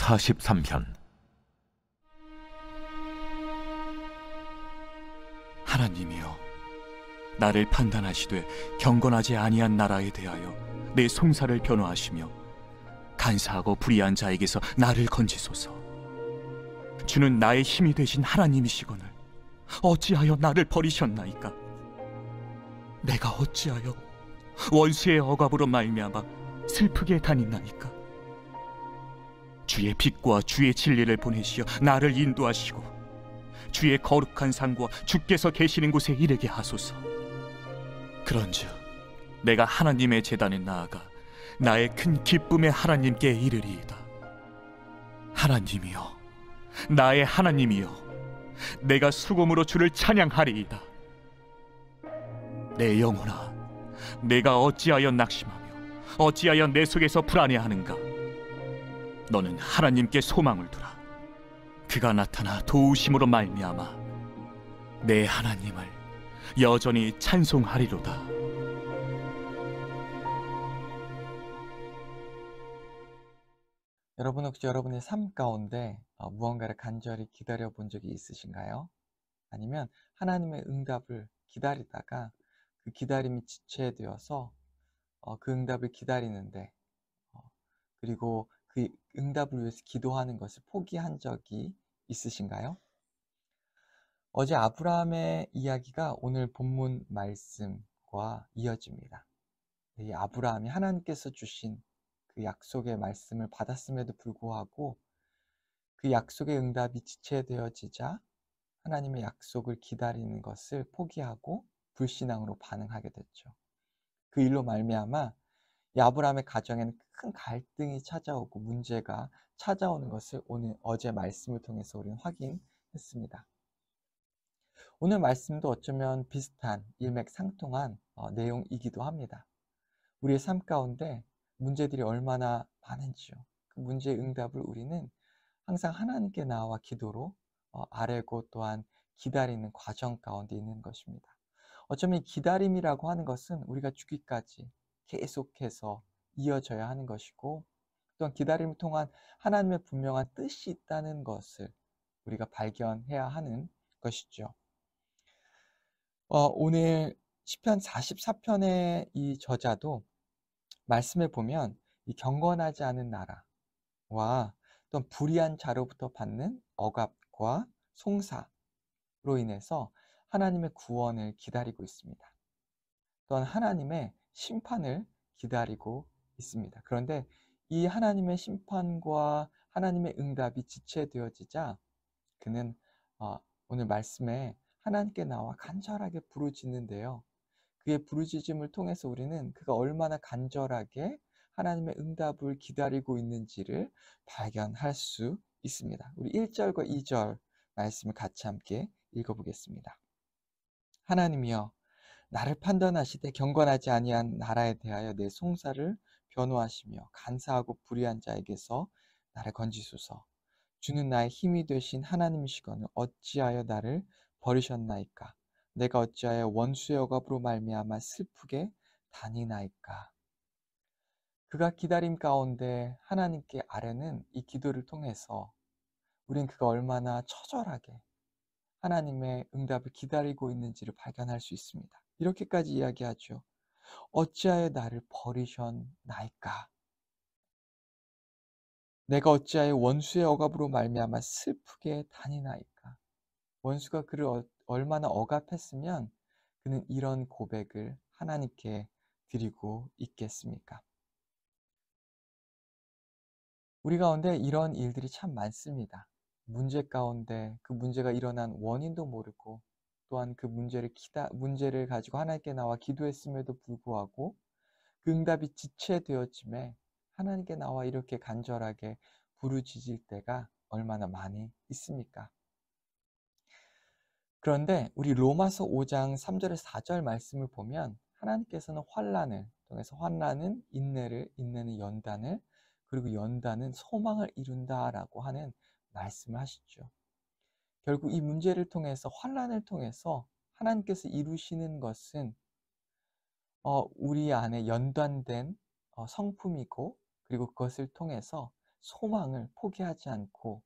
43편. 하나님이여, 나를 판단하시되 경건하지 아니한 나라에 대하여 내 송사를 변호하시며 간사하고 불의한 자에게서 나를 건지소서. 주는 나의 힘이 되신 하나님이시거늘 어찌하여 나를 버리셨나이까? 내가 어찌하여 원수의 억압으로 말미암아 슬프게 다니나이까? 주의 빛과 주의 진리를 보내시어 나를 인도하시고 주의 거룩한 상과 주께서 계시는 곳에 이르게 하소서. 그런즉 내가 하나님의 제단에 나아가 나의 큰 기쁨의 하나님께 이르리이다. 하나님이여, 나의 하나님이여, 내가 수금으로 주를 찬양하리이다. 내 영혼아, 내가 어찌하여 낙심하며 어찌하여 내 속에서 불안해하는가? 너는 하나님께 소망을 두라. 그가 나타나 도우심으로 말미암아 내 하나님을 여전히 찬송하리로다. 여러분, 혹시 여러분의 삶 가운데 무언가를 간절히 기다려 본 적이 있으신가요? 아니면 하나님의 응답을 기다리다가 그 기다림이 지체되어서 그 응답을 기다리는데 그리고 그 응답을 위해서 기도하는 것을 포기한 적이 있으신가요? 어제 아브라함의 이야기가 오늘 본문 말씀과 이어집니다. 이 아브라함이 하나님께서 주신 그 약속의 말씀을 받았음에도 불구하고 그 약속의 응답이 지체되어지자 하나님의 약속을 기다리는 것을 포기하고 불신앙으로 반응하게 됐죠. 그 일로 말미암아 이 아브라함의 가정에는 큰 갈등이 찾아오고 문제가 찾아오는 것을 어제 말씀을 통해서 우리는 확인했습니다. 오늘 말씀도 어쩌면 비슷한 일맥상통한 내용이기도 합니다. 우리의 삶 가운데 문제들이 얼마나 많은지요. 그 문제의 응답을 우리는 항상 하나님께 나와 기도로 아뢰고 또한 기다리는 과정 가운데 있는 것입니다. 어쩌면 기다림이라고 하는 것은 우리가 죽기까지 계속해서 이어져야 하는 것이고, 또한 기다림을 통한 하나님의 분명한 뜻이 있다는 것을 우리가 발견해야 하는 것이죠. 오늘 시편 44편의 이 저자도 말씀에 보면 이 경건하지 않은 나라와 또 불의한 자로부터 받는 억압과 송사로 인해서 하나님의 구원을 기다리고 있습니다. 또한 하나님의 심판을 기다리고 있습니다. 그런데 이 하나님의 심판과 하나님의 응답이 지체되어지자 그는 오늘 말씀에 하나님께 나와 간절하게 부르짖는데요. 그의 부르짖음을 통해서 우리는 그가 얼마나 간절하게 하나님의 응답을 기다리고 있는지를 발견할 수 있습니다. 우리 1절과 2절 말씀을 같이 함께 읽어보겠습니다. 하나님이여, 나를 판단하시되 경건하지 아니한 나라에 대하여 내 송사를 변호하시며 간사하고 불의한 자에게서 나를 건지소서. 주는 나의 힘이 되신 하나님이시거늘 어찌하여 나를 버리셨나이까? 내가 어찌하여 원수의 억압으로 말미암아 슬프게 다니나이까? 그가 기다림 가운데 하나님께 아뢰는 이 기도를 통해서 우린 그가 얼마나 처절하게 하나님의 응답을 기다리고 있는지를 발견할 수 있습니다. 이렇게까지 이야기하죠. 어찌하여 나를 버리셨나이까? 내가 어찌하여 원수의 억압으로 말미암아 슬프게 다니나이까? 원수가 그를 얼마나 억압했으면 그는 이런 고백을 하나님께 드리고 있겠습니까? 우리 가운데 이런 일들이 참 많습니다. 문제 가운데 그 문제가 일어난 원인도 모르고 또한 그 문제를 가지고 하나님께 나와 기도했음에도 불구하고 그 응답이 지체되었음에 하나님께 나와 이렇게 간절하게 부르짖을 때가 얼마나 많이 있습니까? 그런데 우리 로마서 5장 3절에서 4절 말씀을 보면 하나님께서는 환난을 통해서 환난은 인내를, 인내는 연단을, 그리고 연단은 소망을 이룬다라고 하는 말씀을 하시죠. 결국 이 문제를 통해서 환난을 통해서 하나님께서 이루시는 것은 우리 안에 연단된 성품이고 그리고 그것을 통해서 소망을 포기하지 않고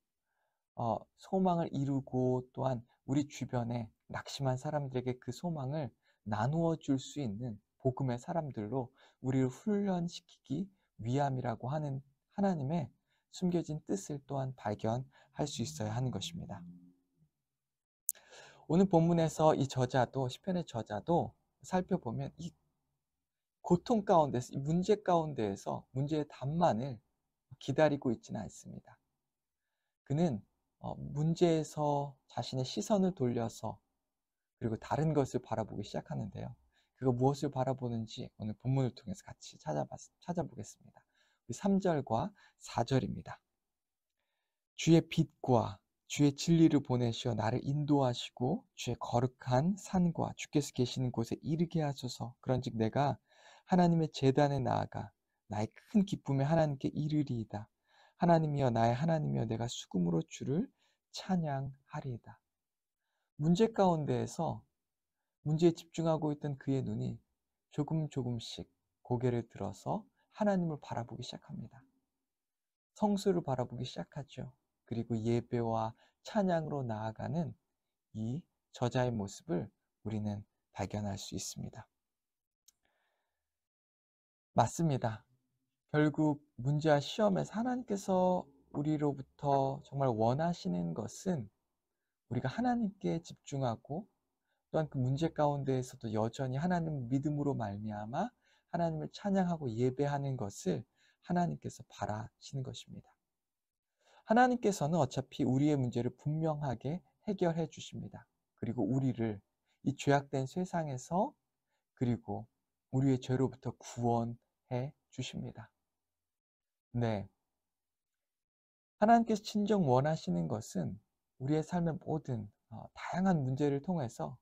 소망을 이루고 또한 우리 주변에 낙심한 사람들에게 그 소망을 나누어 줄 수 있는 복음의 사람들로 우리를 훈련시키기 위함이라고 하는 하나님의 숨겨진 뜻을 또한 발견할 수 있어야 하는 것입니다. 오늘 본문에서 이 저자도, 시편의 저자도 살펴보면 이 고통 가운데서, 이 문제 가운데에서 문제의 답만을 기다리고 있지는 않습니다. 그는 문제에서 자신의 시선을 돌려서 그리고 다른 것을 바라보기 시작하는데요. 그가 무엇을 바라보는지 오늘 본문을 통해서 같이 찾아보겠습니다. 3절과 4절입니다. 주의 빛과 주의 진리를 보내시어 나를 인도하시고 주의 거룩한 산과 주께서 계시는 곳에 이르게 하소서. 그런즉 내가 하나님의 제단에 나아가 나의 큰 기쁨에 하나님께 이르리이다. 하나님이여 나의 하나님이여 내가 수금으로 주를 찬양하리이다. 문제 가운데에서 문제에 집중하고 있던 그의 눈이 조금씩 고개를 들어서 하나님을 바라보기 시작합니다. 성수를 바라보기 시작하죠. 그리고 예배와 찬양으로 나아가는 이 저자의 모습을 우리는 발견할 수 있습니다. 맞습니다. 결국 문제와 시험에서 하나님께서 우리로부터 정말 원하시는 것은 우리가 하나님께 집중하고 또한 그 문제 가운데에서도 여전히 하나님을 믿음으로 말미암아 하나님을 찬양하고 예배하는 것을 하나님께서 바라시는 것입니다. 하나님께서는 어차피 우리의 문제를 분명하게 해결해 주십니다. 그리고 우리를 이 죄악된 세상에서 그리고 우리의 죄로부터 구원해 주십니다. 네, 하나님께서 진정 원하시는 것은 우리의 삶의 모든 다양한 문제를 통해서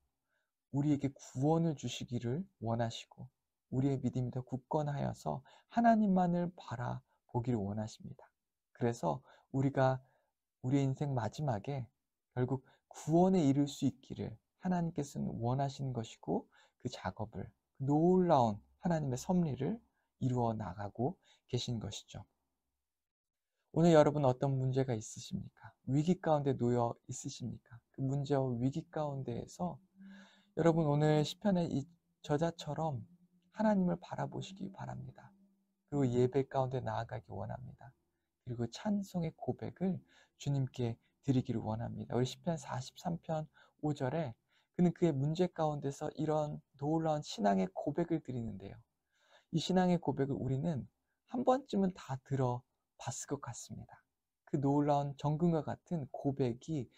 우리에게 구원을 주시기를 원하시고 우리의 믿음이 더 굳건하여서 하나님만을 바라보기를 원하십니다. 그래서 우리가 우리의 인생 마지막에 결국 구원에 이를 수 있기를 하나님께서는 원하시는 것이고 그 작업을 놀라운 하나님의 섭리를 이루어 나가고 계신 것이죠. 오늘 여러분 어떤 문제가 있으십니까? 위기 가운데 놓여 있으십니까? 그 문제와 위기 가운데에서 여러분 오늘 시편의 이 저자처럼 하나님을 바라보시기 바랍니다. 그리고 예배 가운데 나아가기 원합니다. 그리고 찬송의 고백을 주님께 드리기를 원합니다. 우리 시편 43편 5절에 그는 그의 문제 가운데서 이런 놀라운 신앙의 고백을 드리는데요. 이 신앙의 고백을 우리는 한 번쯤은 다 들어봤을 것 같습니다. 그 놀라운 정금과 같은 고백이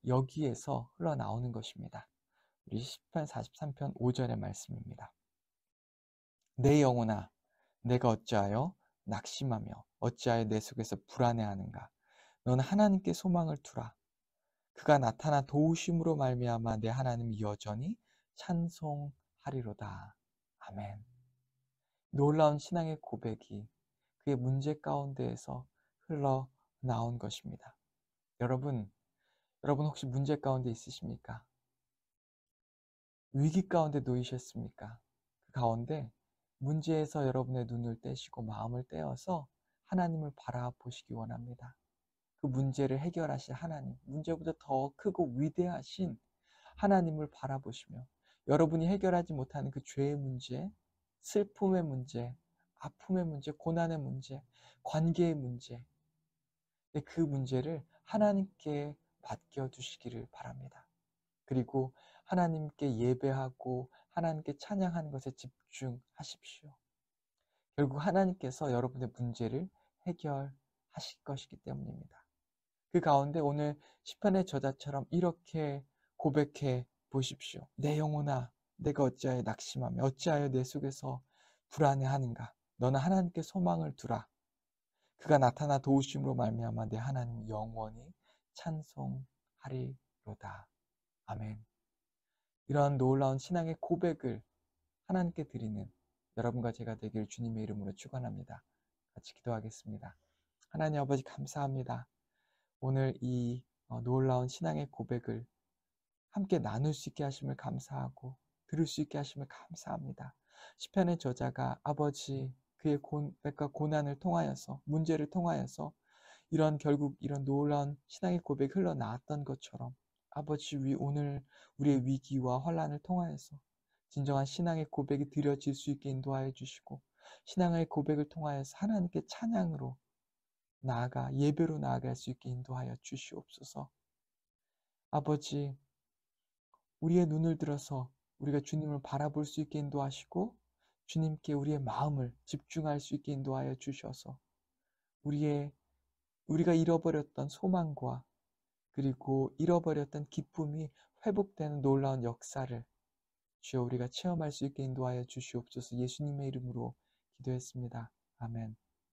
여기에서 흘러나오는 것입니다. 우리 시편 43편 5절의 말씀입니다. 내 영혼아 내가 어찌하여 낙심하며 어찌하여 내 속에서 불안해하는가. 너는 하나님께 소망을 두라. 그가 나타나 도우심으로 말미암아 내 하나님 여전히 찬송하리로다. 아멘. 놀라운 신앙의 고백이 그의 문제 가운데에서 흘러나온 것입니다. 여러분 혹시 문제 가운데 있으십니까? 위기 가운데 놓이셨습니까? 그 가운데 문제에서 여러분의 눈을 떼시고 마음을 떼어서 하나님을 바라보시기 원합니다. 그 문제를 해결하실 하나님, 문제보다 더 크고 위대하신 하나님을 바라보시며 여러분이 해결하지 못하는 그 죄의 문제, 슬픔의 문제, 아픔의 문제, 고난의 문제, 관계의 문제, 그 문제를 하나님께 맡겨두시기를 바랍니다. 그리고 하나님께 예배하고 하나님께 찬양하는 것에 집중하십시오. 결국 하나님께서 여러분의 문제를 해결하실 것이기 때문입니다. 그 가운데 오늘 시편의 저자처럼 이렇게 고백해 보십시오. 내 영혼아 내가 어찌하여 낙심하며 어찌하여 내 속에서 불안해하는가. 너는 하나님께 소망을 두라. 그가 나타나 도우심으로 말미암아 내 하나님 영원히 찬송하리로다. 아멘. 이러한 놀라운 신앙의 고백을 하나님께 드리는 여러분과 제가 되길 주님의 이름으로 축원합니다. 같이 기도하겠습니다. 하나님 아버지 감사합니다. 오늘 이 놀라운 신앙의 고백을 함께 나눌 수 있게 하심을 감사하고 들을 수 있게 하심을 감사합니다. 시편의 저자가 아버지 그의 고백과 고난을 통하여서, 문제를 통하여서 결국 이런 놀라운 신앙의 고백이 흘러나왔던 것처럼 아버지, 오늘 우리의 위기와 환난을 통하여서 진정한 신앙의 고백이 드려질 수 있게 인도하여 주시고, 신앙의 고백을 통하여서 하나님께 찬양으로 나아가 예배로 나아갈 수 있게 인도하여 주시옵소서. 아버지, 우리의 눈을 들어서 우리가 주님을 바라볼 수 있게 인도하시고, 주님께 우리의 마음을 집중할 수 있게 인도하여 주셔서 우리가 잃어버렸던 소망과 그리고 잃어버렸던 기쁨이 회복되는 놀라운 역사를 주여 우리가 체험할 수 있게 인도하여 주시옵소서. 예수님의 이름으로 기도했습니다. 아멘.